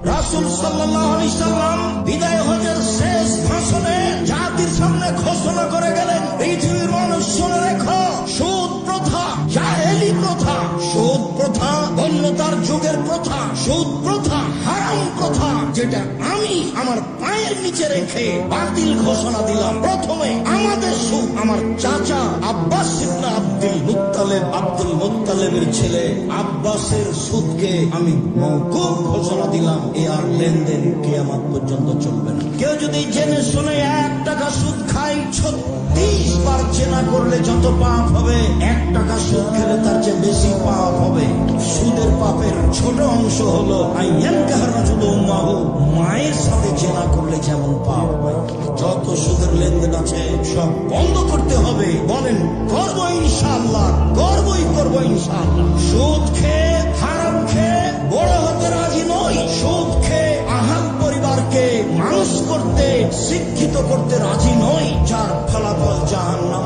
রাসূল সাল্লাল্লাহু আলাইহি সাল্লাম বিদায় হজের শেষ ভাষণে জাতির সামনে ঘোষণা করে গেলেন, পৃথিবীর মানুষ শুনে রেখো, সুদ প্রথা, জাহেলি প্রথা, সুদ প্রথা অন্যতার যুগের প্রথা, সুদ প্রথা হারাম প্রথা, যেটা আমি আমার পায়ের নিচে রেখে বাতিল ঘোষণা দিলাম। প্রথমে আমাদের সুদ, আমার চাচা আব্বাস ইবনে আব্দুল মুত্তালিবের ছেলে আব্বাসের সুদকে আমি মওকুফ ঘোষণা দিলাম। এ আর লেনদেন কিয়ামত পর্যন্ত চলবে না। কেউ যদি জেনে শুনে 1 টাকা সুদ খায়, 36 বার জেনা করলে যত পাপ হবে, 1 টাকা সুদ খেলে তার চেয়ে বেশি পাপ হবে। সুদের পাপের ছোট অংশ হলো মায়ের সাথে জেনা করলে যেমন পাপ হয়। যত সুদের লেনদেন আছে সব বন্ধ করতে হবে। বলেন করবো ইনশাআল্লাহ, করবো ইনশাআল্লাহ। সুদ খেয়ে, হারাম খেয়ে বড় হতে রাজি নই। সুদ খেয়ে আহাল পরিবারকে মানুষ করতে, শিক্ষিত করতে রাজি নই, যার ফলাফল জাহান্নাম।